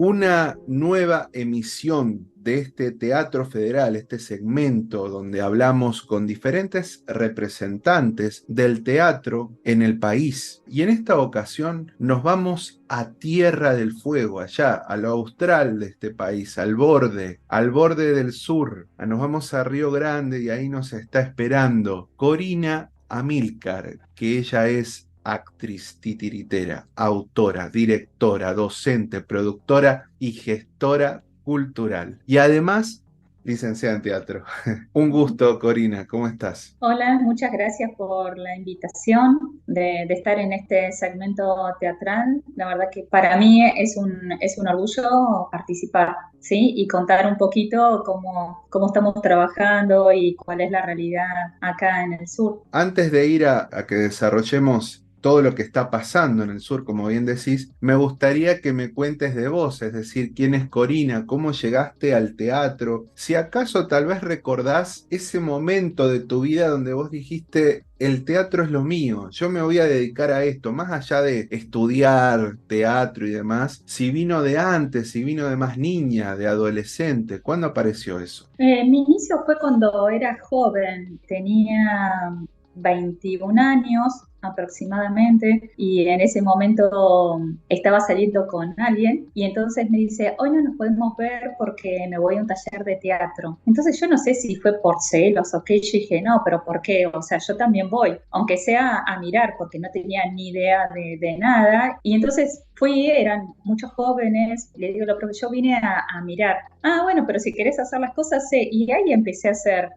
una nueva emisión de este Teatro Federal, este segmento donde hablamos con diferentes representantes del teatro en el país. Y en esta ocasión nos vamos a Tierra del Fuego, allá, a lo austral de este país, al borde del sur. Nos vamos a Río Grande y ahí nos está esperando Corina Amilcar, que ella es actriz titiritera, autora, directora, docente, productora y gestora cultural. Y además, licenciada en teatro. Un gusto, Corina, ¿cómo estás? Hola, muchas gracias por la invitación de estar en este segmento teatral. La verdad que para mí es un orgullo participar, ¿sí? Y contar un poquito cómo estamos trabajando y cuál es la realidad acá en el sur. Antes de ir a que desarrollemos todo lo que está pasando en el sur, como bien decís, me gustaría que me cuentes de vos, es decir, quién es Corina, cómo llegaste al teatro, si acaso tal vez recordás ese momento de tu vida donde vos dijiste, el teatro es lo mío, yo me voy a dedicar a esto, más allá de estudiar teatro y demás, si vino de antes, si vino de más niña, de adolescente, ¿cuándo apareció eso? Mi inicio fue cuando era joven, tenía 21 años aproximadamente y en ese momento estaba saliendo con alguien y entonces me dice, hoy no nos podemos ver porque me voy a un taller de teatro. Entonces yo no sé si fue por celos o qué, yo dije, no, pero ¿por qué? O sea, yo también voy, aunque sea a mirar porque no tenía ni idea de nada. Y entonces fui, eran muchos jóvenes, le digo, lo profe, yo vine a mirar. Ah, bueno, pero si querés hacer las cosas, sé. Y ahí empecé a hacer,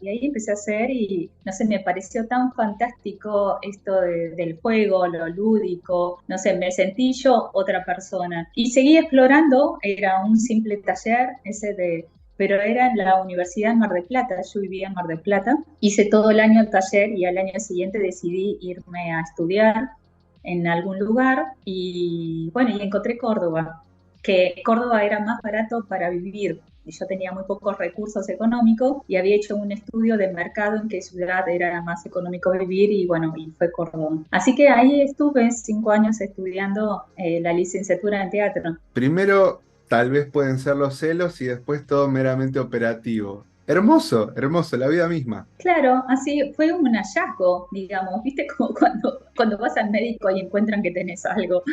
y no sé, me pareció tan fantástico esto del juego, lo lúdico, no sé, me sentí yo otra persona. Y seguí explorando, era un simple taller, pero era en la Universidad de Mar del Plata, yo vivía en Mar del Plata, hice todo el año el taller y al año siguiente decidí irme a estudiar en algún lugar y bueno, y encontré Córdoba, que Córdoba era más barato para vivir. Y yo tenía muy pocos recursos económicos y había hecho un estudio de mercado en qué ciudad era más económico vivir y bueno, y fue Córdoba. Así que ahí estuve 5 años estudiando la licenciatura en teatro. Primero, tal vez pueden ser los celos y después todo meramente operativo. Hermoso, hermoso, la vida misma. Claro, así fue un hallazgo, digamos, viste como cuando vas al médico y encuentran que tenés algo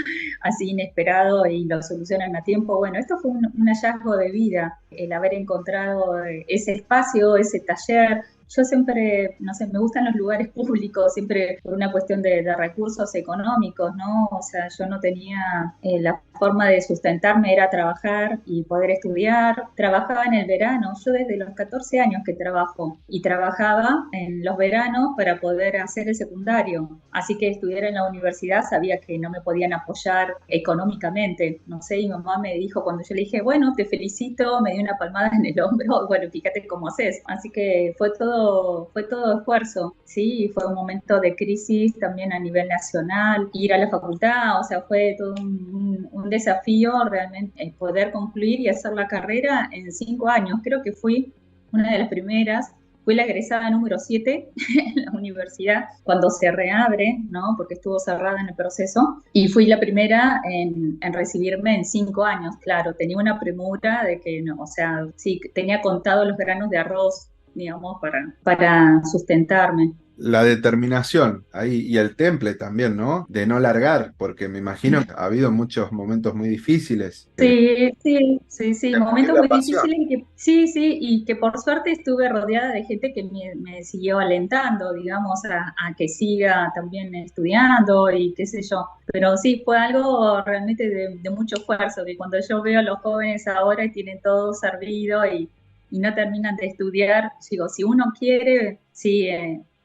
así inesperado y lo solucionan a tiempo. Bueno, esto fue un hallazgo de vida, el haber encontrado ese espacio, ese taller. Yo siempre, no sé, me gustan los lugares públicos, siempre por una cuestión de recursos económicos, ¿no? O sea, yo no tenía la forma de sustentarme, era trabajar y poder estudiar. Trabajaba en el verano, yo desde los 14 años que trabajo y trabajaba en los veranos para poder hacer el secundario. Así que estudiar en la universidad sabía que no me podían apoyar económicamente, no sé, y mi mamá me dijo cuando yo le dije, bueno, te felicito, me dio una palmada en el hombro, bueno, fíjate cómo haces. Así que fue todo esfuerzo, sí, y fue un momento de crisis también a nivel nacional, ir a la facultad, o sea, fue todo un desafío realmente poder concluir y hacer la carrera en 5 años. Creo que fui una de las primeras. Fui la egresada número 7 en la universidad cuando se reabre, ¿no? Porque estuvo cerrada en el proceso. Y fui la primera en recibirme en 5 años. Claro, tenía una premura de que, no, o sea, sí, tenía contado los granos de arroz, digamos, para sustentarme. La determinación ahí y el temple también, ¿no? De no largar, porque me imagino que ha habido muchos momentos muy difíciles. Sí, sí, sí, sí, Y momentos la muy pasión. difíciles y que sí, sí, y que por suerte estuve rodeada de gente que me siguió alentando, digamos, a que siga también estudiando y qué sé yo. Pero sí, fue algo realmente de mucho esfuerzo, que cuando yo veo a los jóvenes ahora y tienen todo servido y no terminan de estudiar, digo, si uno quiere, sí,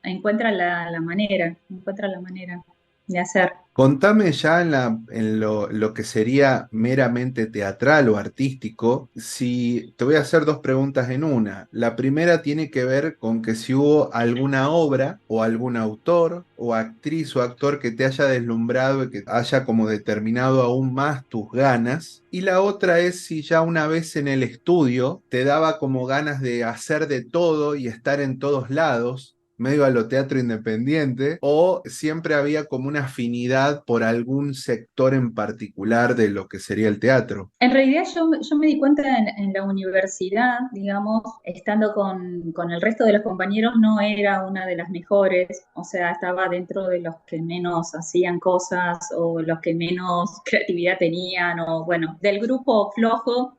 encuentra la manera de hacer. Contame ya en lo que sería meramente teatral o artístico, si te voy a hacer dos preguntas en una. La primera tiene que ver con que si hubo alguna obra o algún autor o actriz o actor que te haya deslumbrado y que haya como determinado aún más tus ganas. Y la otra es si ya una vez en el estudio te daba como ganas de hacer de todo y estar en todos lados medio a lo teatro independiente, o siempre había como una afinidad por algún sector en particular de lo que sería el teatro? En realidad yo me di cuenta en la universidad, digamos, estando con el resto de los compañeros, no era una de las mejores, o sea, estaba dentro de los que menos hacían cosas o los que menos creatividad tenían, o bueno, del grupo flojo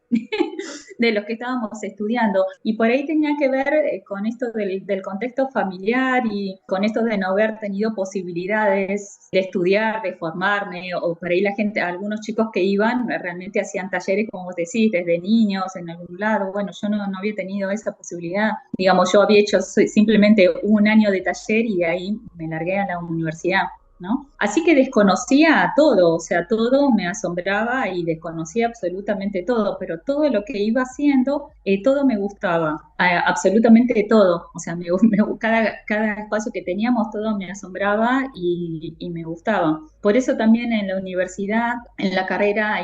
de los que estábamos estudiando. Y por ahí tenía que ver con esto del contexto familiar y con esto de no haber tenido posibilidades de estudiar, de formarme, o por ahí la gente, algunos chicos que iban realmente hacían talleres, como vos decís, desde niños en algún lado. Bueno, yo no había tenido esa posibilidad. Digamos, yo había hecho simplemente un año de taller y de ahí me largué a la universidad, ¿no? Así que desconocía todo, o sea, todo me asombraba y desconocía absolutamente todo, pero todo lo que iba haciendo, todo me gustaba, absolutamente todo, o sea, cada espacio que teníamos, todo me asombraba y me gustaba. Por eso también en la universidad, en la carrera,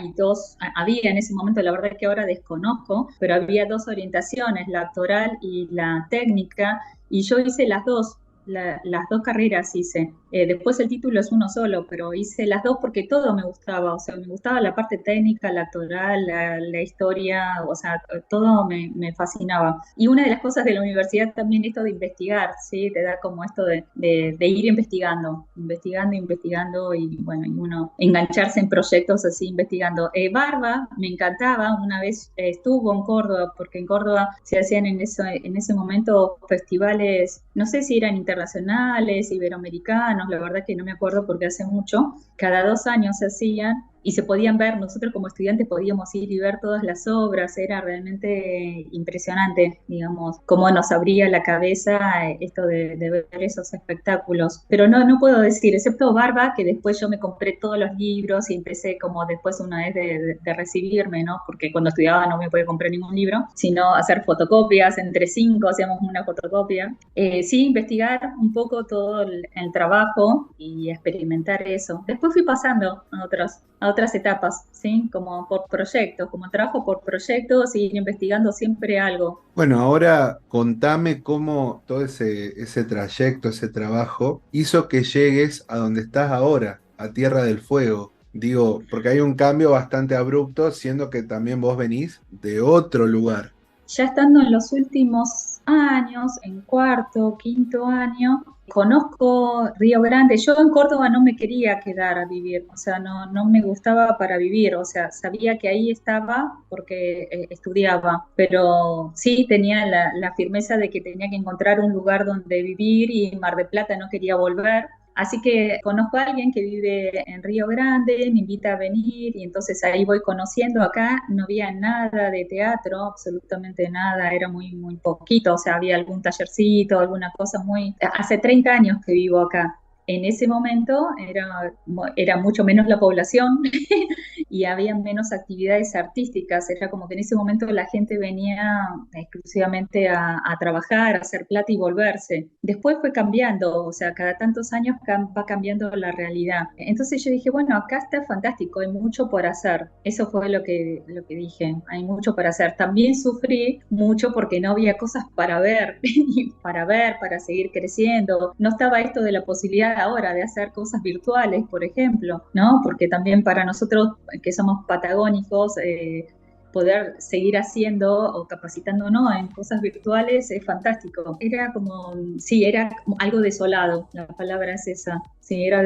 había en ese momento, la verdad es que ahora desconozco, pero había dos orientaciones, la actoral y la técnica, y yo hice las dos. Las dos carreras hice. Después el título es uno solo, pero hice las dos porque todo me gustaba. O sea, me gustaba la parte técnica, la actoral, la historia, o sea, todo me fascinaba. Y una de las cosas de la universidad también esto de investigar, ¿sí? Te da como esto de ir investigando y bueno, y uno engancharse en proyectos así investigando. Barba, me encantaba. Una vez estuvo en Córdoba, porque en Córdoba se hacían en ese momento festivales, no sé si eran internacionales, iberoamericanos, la verdad que no me acuerdo porque hace mucho, cada 2 años se hacían y se podían ver, nosotros como estudiantes podíamos ir y ver todas las obras, era realmente impresionante, digamos, cómo nos abría la cabeza esto de ver esos espectáculos. Pero no puedo decir, excepto Barba, que después yo me compré todos los libros y empecé como después una vez de recibirme, ¿no? Porque cuando estudiaba no me podía comprar ningún libro, sino hacer fotocopias, entre 5 hacíamos una fotocopia. Sí, investigar un poco todo el trabajo y experimentar eso. Después fui pasando a otras etapas, ¿sí? Como por proyectos, como trabajo por proyectos y ir investigando siempre algo. Bueno, ahora contame cómo todo ese trayecto, ese trabajo, hizo que llegues a donde estás ahora, a Tierra del Fuego. Digo, porque hay un cambio bastante abrupto, siendo que también vos venís de otro lugar. Ya estando en los últimos años, en cuarto, quinto año, conozco Río Grande. Yo en Córdoba no me quería quedar a vivir, o sea, no me gustaba para vivir, o sea, sabía que ahí estaba porque estudiaba, pero sí tenía la firmeza de que tenía que encontrar un lugar donde vivir y Mar del Plata no quería volver. Así que conozco a alguien que vive en Río Grande, me invita a venir y entonces ahí voy conociendo. Acá no había nada de teatro, absolutamente nada, era muy poquito, o sea, había algún tallercito, alguna cosa muy... Hace 30 años que vivo acá. En ese momento era mucho menos la población y había menos actividades artísticas. Era como que en ese momento la gente venía exclusivamente a trabajar, a hacer plata y volverse. Después fue cambiando, o sea, cada tantos años va cambiando la realidad. Entonces yo dije, bueno, acá está fantástico, hay mucho por hacer. Eso fue lo que dije, hay mucho para hacer. También sufrí mucho porque no había cosas para ver, para seguir creciendo. No estaba esto de la posibilidad ahora de hacer cosas virtuales, por ejemplo, ¿no? Porque también para nosotros que somos patagónicos, poder seguir haciendo o capacitándonos en cosas virtuales es fantástico. Era como, sí, era como algo desolado, la palabra es esa, sí, era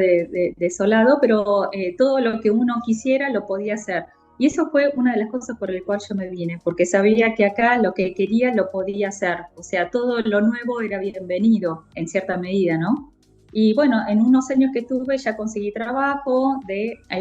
desolado, pero todo lo que uno quisiera lo podía hacer. Y eso fue una de las cosas por las cuales yo me vine, porque sabía que acá lo que quería lo podía hacer. O sea, todo lo nuevo era bienvenido, en cierta medida, ¿no? Y bueno, en unos años que estuve ya conseguí trabajo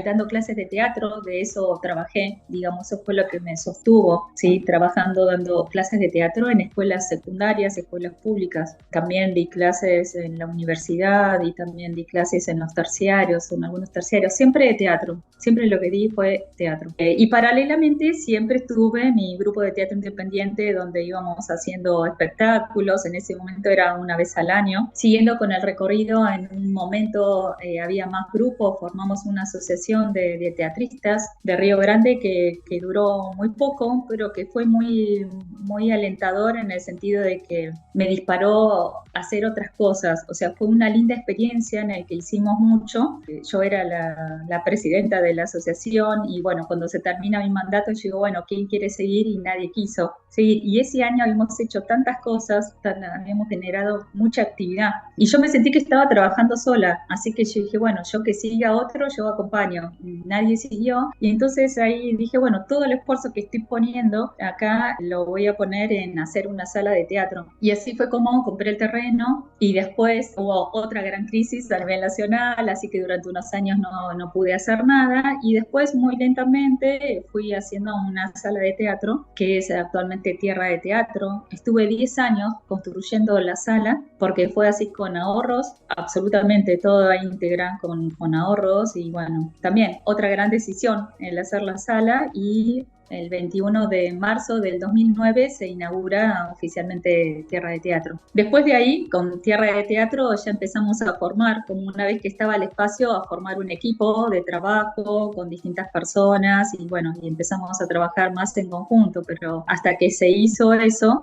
dando clases de teatro, de eso trabajé, digamos, eso fue lo que me sostuvo, ¿sí? Trabajando, dando clases de teatro en escuelas secundarias, escuelas públicas. También di clases en la universidad y también di clases en los terciarios, en algunos terciarios, siempre de teatro, siempre lo que di fue teatro. Y paralelamente siempre estuve en mi grupo de teatro independiente donde íbamos haciendo espectáculos, en ese momento era una vez al año, siguiendo con el recorrido cambio, en un momento había más grupos, formamos una asociación de teatristas de Río Grande que duró muy poco, pero que fue muy, muy alentador en el sentido de que me disparó a hacer otras cosas. O sea, fue una linda experiencia en la que hicimos mucho. Yo era la presidenta de la asociación y bueno, cuando se termina mi mandato, yo digo, bueno, ¿quién quiere seguir? Y nadie quiso seguir. Y ese año habíamos hecho tantas cosas, habíamos generado mucha actividad. Y yo me sentí que estaba trabajando sola, así que yo dije, bueno, yo que siga otro, yo acompaño. Y nadie siguió. Y entonces ahí dije, bueno, todo el esfuerzo que estoy poniendo acá lo voy a poner en hacer una sala de teatro. Y así fue como compré el terreno y después hubo otra gran crisis a nivel nacional, así que durante unos años no pude hacer nada y después muy lentamente fui haciendo una sala de teatro que es actualmente Tierra de Teatro. Estuve 10 años construyendo la sala porque fue así con ahorros, absolutamente todo íntegra con ahorros y bueno, también otra gran decisión el hacer la sala y el 21 de marzo del 2009 se inaugura oficialmente Tierra de Teatro. Después de ahí, con Tierra de Teatro ya empezamos a formar, como una vez que estaba el espacio, a formar un equipo de trabajo con distintas personas y bueno, y empezamos a trabajar más en conjunto, pero hasta que se hizo eso,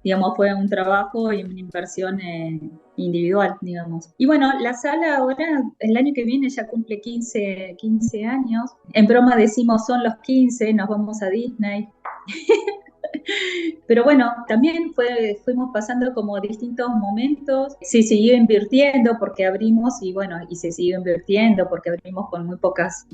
digamos, fue un trabajo y una inversión individual, digamos. Y bueno, la sala ahora, el año que viene ya cumple 15 años. En broma decimos son los 15, nos vamos a Disney. Pero bueno, también fuimos pasando como distintos momentos. Se siguió invirtiendo porque abrimos y bueno, y se siguió invirtiendo porque abrimos con muy pocas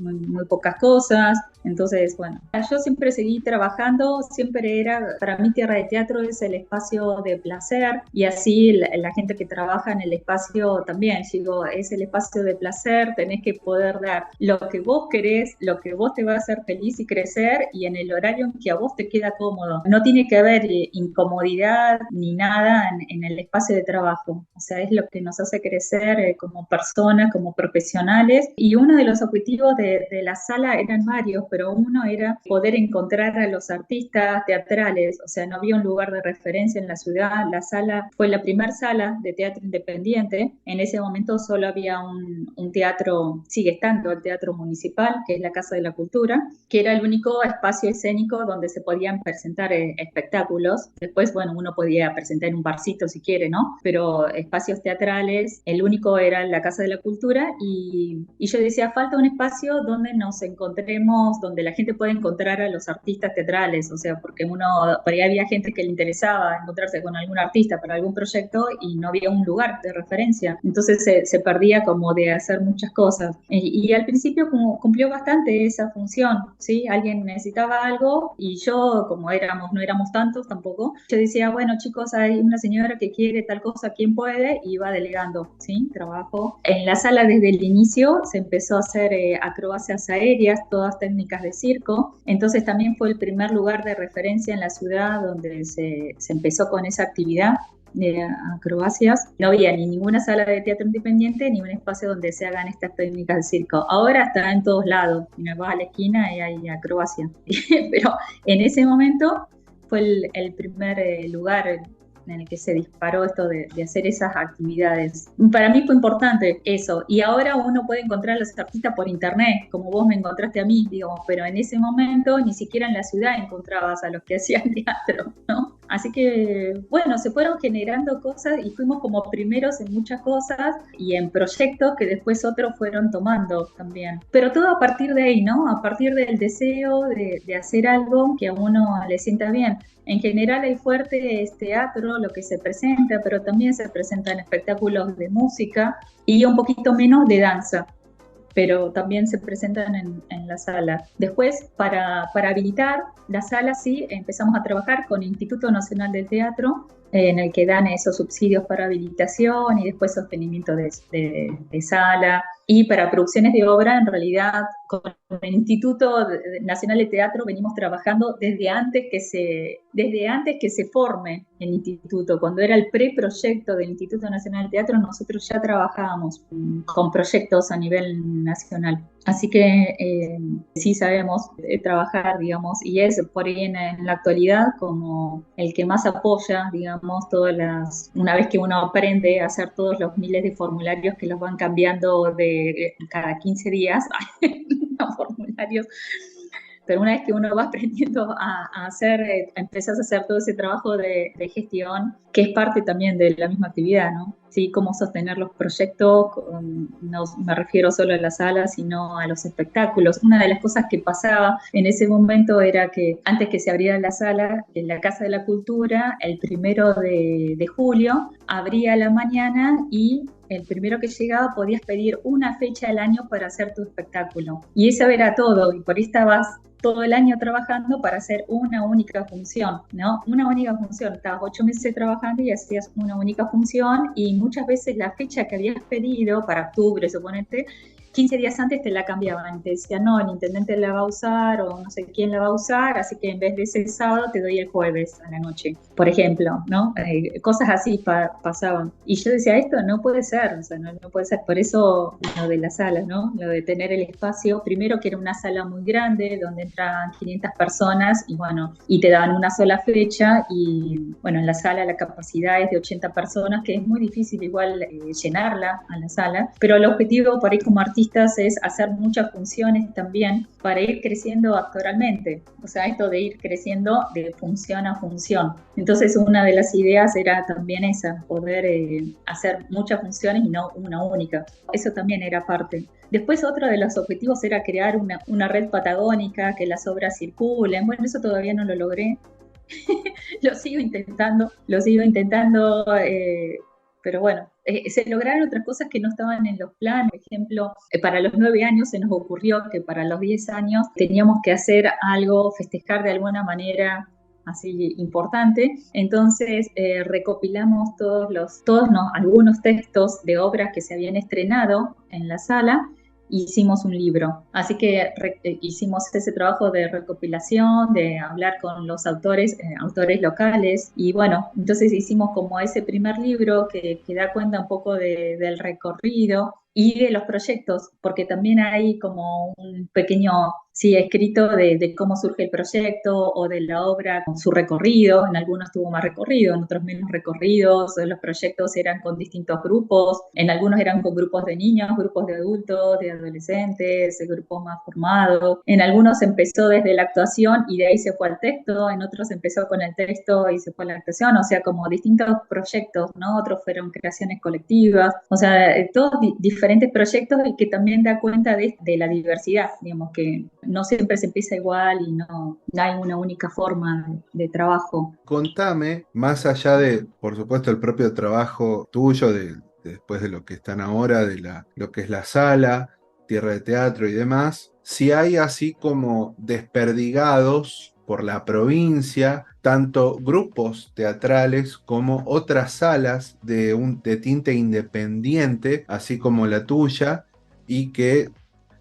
cosas. Entonces, bueno, yo siempre seguí trabajando, siempre era, para mí Tierra de Teatro es el espacio de placer y así la gente que trabaja en el espacio también, digo, es el espacio de placer, tenés que poder dar lo que vos querés, lo que vos te va a hacer feliz y crecer y en el horario en que a vos te queda cómodo. No tiene que haber incomodidad ni nada en el espacio de trabajo, o sea, es lo que nos hace crecer como personas, como profesionales y uno de los objetivos de la sala eran varios, pero uno era poder encontrar a los artistas teatrales, o sea, no había un lugar de referencia en la ciudad, la sala fue la primera sala de teatro independiente, en ese momento solo había un teatro, sigue estando el Teatro Municipal, que es la Casa de la Cultura, que era el único espacio escénico donde se podían presentar espectáculos, después, bueno, uno podía presentar en un barcito si quiere, ¿no? Pero espacios teatrales, el único era la Casa de la Cultura y yo decía, falta un espacio donde nos encontremos, donde la gente pueda encontrar a los artistas teatrales, o sea, porque por ahí había gente que le interesaba encontrarse con algún artista para algún proyecto y no había un lugar de referencia, entonces se perdía como de hacer muchas cosas. Y al principio cumplió bastante esa función, ¿sí? Alguien necesitaba algo y yo, como no éramos tantos tampoco, yo decía, bueno chicos, hay una señora que quiere tal cosa, ¿quién puede? Y iba delegando, ¿sí? Trabajo. En la sala desde el inicio se empezó a hacer acrobacias aéreas, todas técnicas de circo, entonces también fue el primer lugar de referencia en la ciudad donde se empezó con esa actividad de acrobacias. No había ni ninguna sala de teatro independiente ni un espacio donde se hagan estas técnicas de circo. Ahora está en todos lados, me vas a la esquina y hay acrobacia. Pero en ese momento fue el primer lugar en el que se disparó esto de hacer esas actividades. Para mí fue importante eso. Y ahora uno puede encontrar a los artistas por internet, como vos me encontraste a mí, digo, pero en ese momento ni siquiera en la ciudad encontrabas a los que hacían teatro, ¿no? Así que, bueno, se fueron generando cosas y fuimos como primeros en muchas cosas y en proyectos que después otros fueron tomando también. Pero todo a partir de ahí, ¿no? A partir del deseo de hacer algo que a uno le sienta bien. En general el fuerte es teatro, lo que se presenta, pero también se presentan espectáculos de música y un poquito menos de danza, pero también se presentan en la sala. Después, para habilitar la sala, sí, empezamos a trabajar con el Instituto Nacional del Teatro, en el que dan esos subsidios para habilitación y después sostenimiento de sala. Y para producciones de obra, en realidad, con el Instituto Nacional de Teatro venimos trabajando desde antes que se forme el instituto. Cuando era el preproyecto del Instituto Nacional de Teatro, nosotros ya trabajábamos con proyectos a nivel nacional. Así que sí sabemos trabajar, digamos, y es por ahí en la actualidad como el que más apoya, digamos, una vez que uno aprende a hacer todos los miles de formularios que los van cambiando de cada 15 días, no, formularios, pero una vez que uno va aprendiendo a hacer, empezás a hacer todo ese trabajo de gestión, que es parte también de la misma actividad, ¿no? Sí, cómo sostener los proyectos, no me refiero solo a la sala, sino a los espectáculos. Una de las cosas que pasaba en ese momento era que antes que se abriera la sala, en la Casa de la Cultura, el 1 de julio, abría a la mañana y el primero que llegaba podías pedir una fecha al año para hacer tu espectáculo. Y eso era todo, y por ahí estabas todo el año trabajando para hacer una única función, ¿no? Una única función. Estabas 8 meses trabajando y hacías una única función, y muchas veces la fecha que habías pedido para octubre, suponete, 15 días antes te la cambiaban, te decían, no, el intendente la va a usar o no sé quién la va a usar, así que en vez de ese sábado te doy el jueves a la noche, por ejemplo, ¿no? Cosas así pasaban. Y yo decía, esto no puede ser, o sea, no puede ser. Por eso lo de las salas, ¿no? Lo de tener el espacio, primero que era una sala muy grande, donde entraban 500 personas y bueno, y te daban una sola fecha y bueno, en la sala la capacidad es de 80 personas, que es muy difícil igual llenarla a la sala, pero el objetivo por ahí como artista es hacer muchas funciones también para ir creciendo actoralmente, o sea, esto de ir creciendo de función a función. Entonces una de las ideas era también esa, poder hacer muchas funciones y no una única. Eso también era parte. Después otro de los objetivos era crear una red patagónica, que las obras circulen. Bueno, eso todavía no lo logré. Lo sigo intentando, pero bueno, se lograron otras cosas que no estaban en los planes. Por ejemplo, para los 9 años se nos ocurrió que para los 10 años teníamos que hacer algo, festejar de alguna manera así importante. Entonces recopilamos algunos textos de obras que se habían estrenado en la sala. Hicimos un libro, así que hicimos ese trabajo de recopilación, de hablar con los autores locales, y bueno, entonces hicimos como ese primer libro que da cuenta un poco del recorrido y de los proyectos, porque también hay como un pequeño, sí, escrito de cómo surge el proyecto o de la obra con su recorrido. En algunos tuvo más recorrido, en otros menos recorridos. Los proyectos eran con distintos grupos, en algunos eran con grupos de niños, grupos de adultos, de adolescentes, grupos más formados. En algunos empezó desde la actuación y de ahí se fue al texto, en otros empezó con el texto y se fue a la actuación, o sea, como distintos proyectos, ¿no? Otros fueron creaciones colectivas, o sea, todos diferentes proyectos, y que también da cuenta de la diversidad, digamos, que no siempre se empieza igual y no hay una única forma de trabajo. Contame, más allá de, por supuesto, el propio trabajo tuyo, después de lo que están ahora, lo que es la sala, Tierra de Teatro y demás, si hay así como desperdigados por la provincia, tanto grupos teatrales como otras salas de tinte independiente, así como la tuya, y que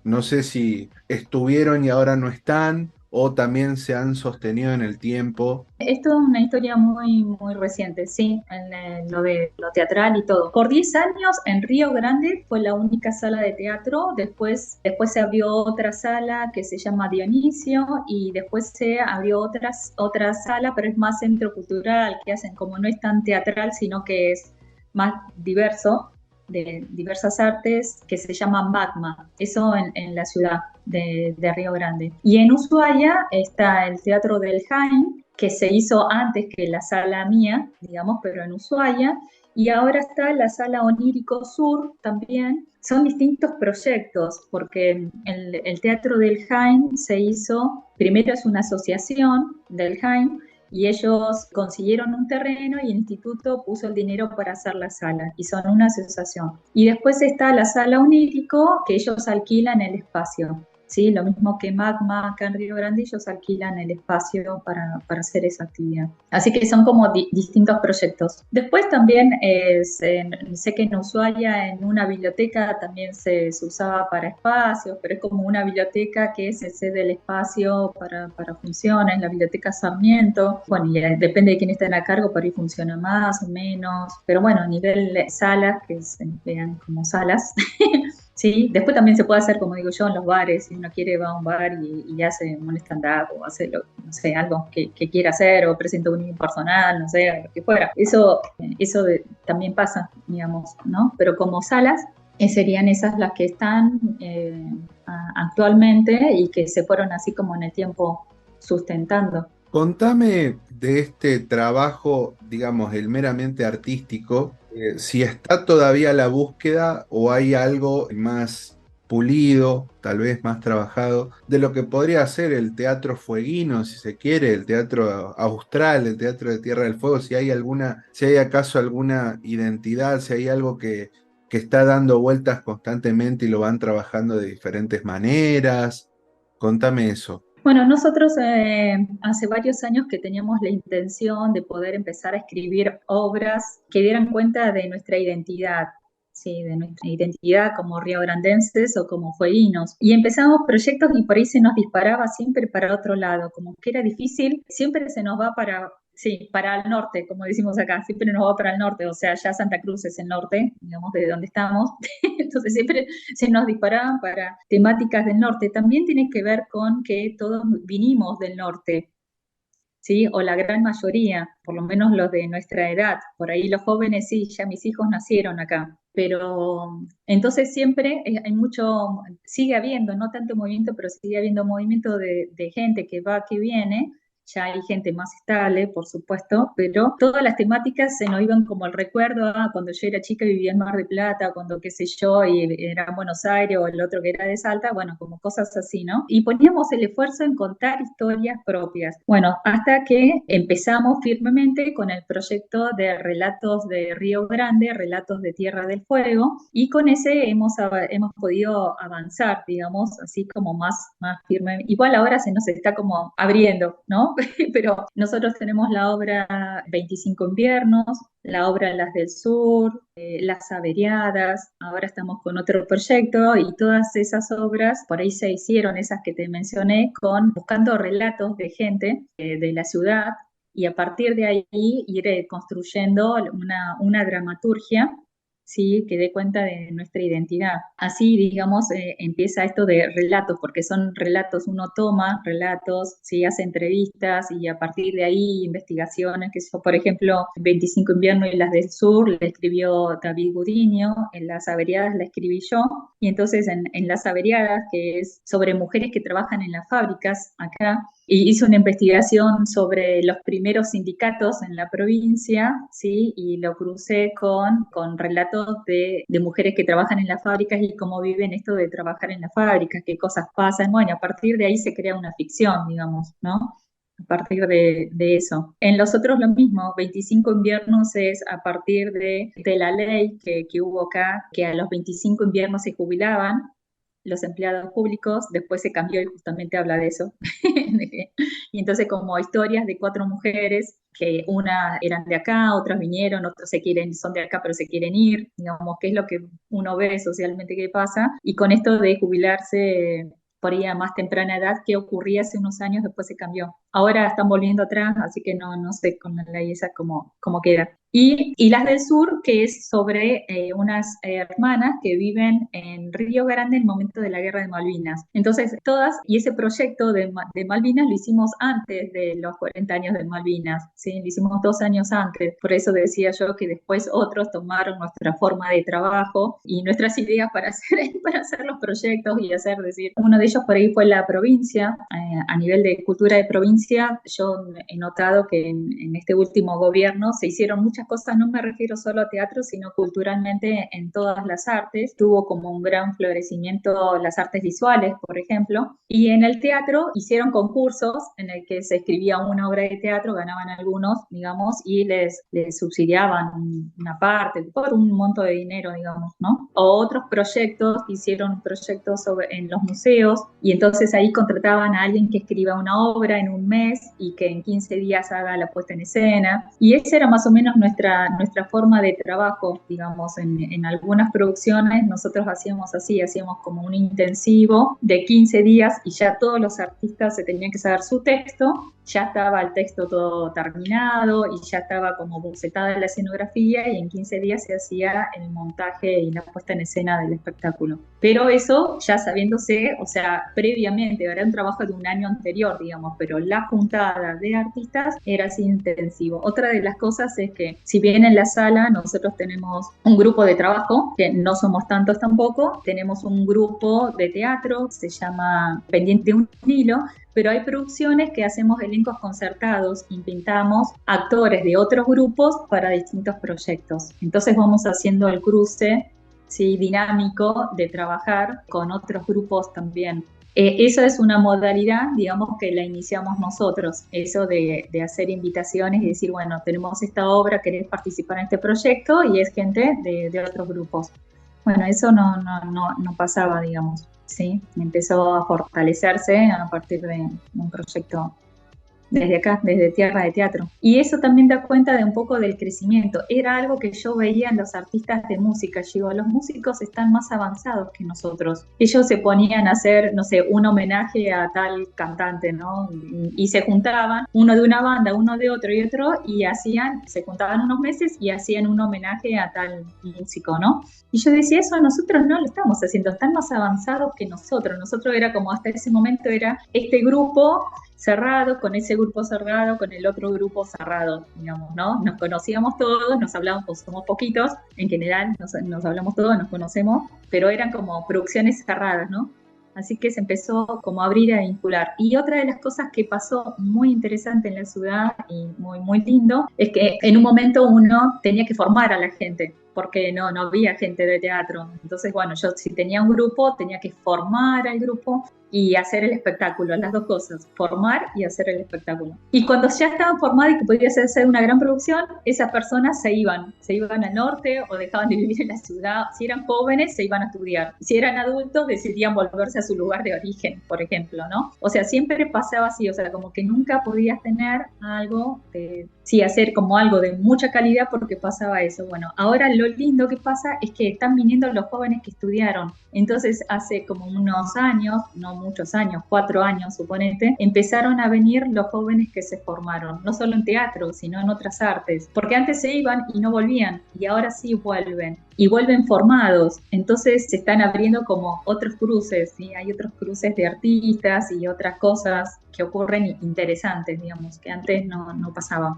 no sé si estuvieron y ahora no están, o también se han sostenido en el tiempo. Esto es una historia muy, muy reciente, sí, en lo de lo teatral y todo. Por 10 años en Río Grande fue la única sala de teatro, después se abrió otra sala que se llama Dionisio, y después se abrió otra sala, pero es más centro cultural, que hacen como no es tan teatral, sino que es más diverso, de diversas artes, que se llama Magma, eso en la ciudad de Río Grande. Y en Ushuaia está el Teatro del Jaén, que se hizo antes que la sala mía, digamos, pero en Ushuaia, y ahora está la sala Onírico Sur también. Son distintos proyectos, porque el Teatro del Jaén se hizo, primero es una asociación del Jaén, y ellos consiguieron un terreno y el instituto puso el dinero para hacer la sala, y son una asociación. Y después está la sala Onírico, que ellos alquilan el espacio. ¿sí? Lo mismo que Magma acá en Río Grande, ellos alquilan el espacio para hacer esa actividad. Así que son como distintos proyectos. Después también sé que en Ushuaia, en una biblioteca, también se usaba para espacios, pero es como una biblioteca que se cede el espacio para funciones, la biblioteca Sarmiento. Bueno, y depende de quién esté a cargo, por ahí funciona más o menos, pero bueno, a nivel salas, que se vean como salas. Sí, después también se puede hacer, como digo yo, en los bares, si uno quiere va a un bar y hace un stand-up o hace, no sé, algo que quiera hacer o presenta un personal, no sé, lo que fuera. También pasa, digamos, ¿no? Pero como salas, serían esas las que están actualmente y que se fueron así como en el tiempo sustentando. Contame de este trabajo, digamos, el meramente artístico, si está todavía la búsqueda o hay algo más pulido, tal vez más trabajado, de lo que podría ser el teatro fueguino, si se quiere, el teatro austral, el teatro de Tierra del Fuego, si hay acaso alguna identidad, si hay algo que está dando vueltas constantemente y lo van trabajando de diferentes maneras. Contame eso. Bueno, nosotros hace varios años que teníamos la intención de poder empezar a escribir obras que dieran cuenta de nuestra identidad, sí, de nuestra identidad como riograndenses o como fueguinos. Y empezamos proyectos y por ahí se nos disparaba siempre para otro lado, como que era difícil, siempre se nos va para, sí, para el norte, como decimos acá, siempre nos va para el norte, o sea, ya Santa Cruz es el norte, digamos, de donde estamos, entonces siempre se nos disparaban para temáticas del norte. También tiene que ver con que todos vinimos del norte, ¿sí? O la gran mayoría, por lo menos los de nuestra edad. Por ahí los jóvenes, sí, ya mis hijos nacieron acá. Pero entonces siempre hay mucho, sigue habiendo, no tanto movimiento, pero sigue habiendo movimiento de gente que va, que viene. Ya hay gente más estable, por supuesto, pero todas las temáticas se nos iban como el recuerdo, cuando yo era chica vivía en Mar de Plata, cuando qué sé yo, y era en Buenos Aires, o el otro que era de Salta, bueno, como cosas así, ¿no? Y poníamos el esfuerzo en contar historias propias. Bueno, hasta que empezamos firmemente con el proyecto de relatos de Río Grande, relatos de Tierra del Fuego, y con ese hemos podido avanzar, digamos, así como más firme. Igual ahora se nos está como abriendo, ¿no? Pero nosotros tenemos la obra 25 inviernos, la obra Las del Sur, Las Averiadas, ahora estamos con otro proyecto y todas esas obras, por ahí se hicieron esas que te mencioné, buscando relatos de gente de la ciudad y a partir de ahí ir construyendo una dramaturgia, ¿sí? Que dé cuenta de nuestra identidad. Así, digamos, empieza esto de relatos, porque son relatos, uno toma relatos, ¿sí? Hace entrevistas y a partir de ahí investigaciones, que son, por ejemplo, 25 invierno y las del sur, la escribió David Gudiño, en Las Averiadas la escribí yo, y entonces en Las Averiadas, que es sobre mujeres que trabajan en las fábricas acá, y hizo una investigación sobre los primeros sindicatos en la provincia, ¿sí? Y lo crucé con relatos de mujeres que trabajan en las fábricas y cómo viven esto de trabajar en las fábricas, qué cosas pasan. Bueno, a partir de ahí se crea una ficción, digamos, ¿no? A partir de eso. En los otros lo mismo, 25 inviernos es a partir de la ley que hubo acá, que a los 25 inviernos se jubilaban los empleados públicos, después se cambió y justamente habla de eso. Y entonces como historias de 4 mujeres, que una eran de acá, otras vinieron, otros son de acá pero se quieren ir, digamos, que es lo que uno ve socialmente que pasa, y con esto de jubilarse por ahí a más temprana edad, que ocurría hace unos años, después se cambió. Ahora están volviendo atrás, así que no sé con la ley esa cómo queda. Y Las del Sur, que es sobre unas hermanas que viven en Río Grande en el momento de la Guerra de Malvinas. Entonces, y ese proyecto de Malvinas lo hicimos antes de los 40 años de Malvinas, ¿sí? Lo hicimos 2 años antes. Por eso decía yo que después otros tomaron nuestra forma de trabajo y nuestras ideas para hacer los proyectos y decir, uno de ellos por ahí fue la provincia. A nivel de cultura de provincia, yo he notado que en este último gobierno se hicieron muchas muchas cosas, no me refiero solo a teatro, sino culturalmente en todas las artes. Tuvo como un gran florecimiento las artes visuales, por ejemplo, y en el teatro hicieron concursos en el que se escribía una obra de teatro, ganaban algunos, digamos, y les subsidiaban una parte por un monto de dinero, digamos, ¿no? O otros proyectos, hicieron proyectos en los museos, y entonces ahí contrataban a alguien que escriba una obra en un mes y que en 15 días haga la puesta en escena. Y esa era más o menos nuestra forma de trabajo, digamos, en algunas producciones nosotros hacíamos así, hacíamos como un intensivo de 15 días y ya todos los artistas se tenían que saber su texto, ya estaba el texto todo terminado y ya estaba como bocetada la escenografía, y en 15 días se hacía el montaje y la puesta en escena del espectáculo. Pero eso ya sabiéndose, o sea, previamente, era un trabajo de un año anterior, digamos, pero la juntada de artistas era así intensivo. Otra de las cosas es que, si bien en la sala nosotros tenemos un grupo de trabajo, que no somos tantos tampoco, tenemos un grupo de teatro, se llama Pendiente un Hilo, pero hay producciones que hacemos elencos concertados y pintamos actores de otros grupos para distintos proyectos. Entonces vamos haciendo el cruce, ¿sí?, dinámico de trabajar con otros grupos también. Esa es una modalidad, digamos, que la iniciamos nosotros, eso de hacer invitaciones y decir, bueno, tenemos esta obra, querés participar en este proyecto, y es gente de otros grupos. Bueno, eso no pasaba, digamos, ¿sí? Empezó a fortalecerse a partir de un proyecto desde acá, desde Tierra de Teatro. Y eso también da cuenta de un poco del crecimiento. Era algo que yo veía en los artistas de música. Yo digo, los músicos están más avanzados que nosotros. Ellos se ponían a hacer, no sé, un homenaje a tal cantante, ¿no? Y se juntaban, uno de una banda, uno de otro y otro, y se juntaban unos meses y hacían un homenaje a tal músico, ¿no? Y yo decía, eso nosotros no lo estamos haciendo, están más avanzados que nosotros. Nosotros era como, hasta ese momento era este grupo cerrado, con ese grupo cerrado, con el otro grupo cerrado, digamos, ¿no? Nos conocíamos todos, nos hablábamos, pues somos poquitos, en general nos hablamos todos, nos conocemos, pero eran como producciones cerradas, ¿no? Así que se empezó como a abrir, a vincular. Y otra de las cosas que pasó muy interesante en la ciudad y muy, muy lindo, es que en un momento uno tenía que formar a la gente, porque no había gente de teatro. Entonces, bueno, yo si tenía un grupo, tenía que formar al grupo y hacer el espectáculo, las dos cosas, formar y hacer el espectáculo. Y cuando ya estaban formadas y que podía ser una gran producción, esas personas se iban al norte o dejaban de vivir en la ciudad. Si eran jóvenes, se iban a estudiar. Si eran adultos, decidían volverse a su lugar de origen, por ejemplo, ¿no? O sea, siempre pasaba así, o sea, como que nunca podías tener algo sí, hacer como algo de mucha calidad, porque pasaba eso. Bueno, ahora lo lindo que pasa es que están viniendo los jóvenes que estudiaron. Entonces, hace como unos años, no muchos años, 4 años, suponete, empezaron a venir los jóvenes que se formaron, no solo en teatro, sino en otras artes, porque antes se iban y no volvían, y ahora sí vuelven, y vuelven formados. Entonces se están abriendo como otros cruces, ¿sí? Hay otros cruces de artistas y otras cosas que ocurren interesantes, digamos, que antes no pasaban.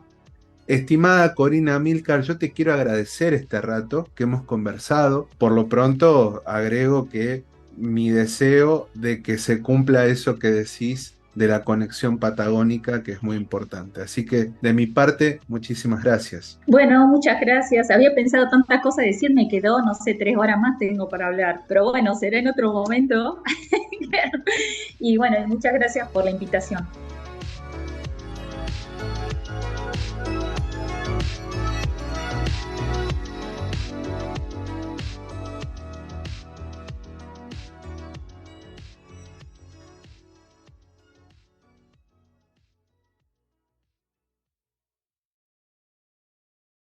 Estimada Corina Amílcar, yo te quiero agradecer este rato que hemos conversado. Por lo pronto, agrego que mi deseo de que se cumpla eso que decís de la conexión patagónica, que es muy importante. Así que, de mi parte, muchísimas gracias. Bueno, muchas gracias. Había pensado tantas cosas decir, me quedó, no sé, 3 horas más tengo para hablar. Pero bueno, será en otro momento. Y bueno, muchas gracias por la invitación.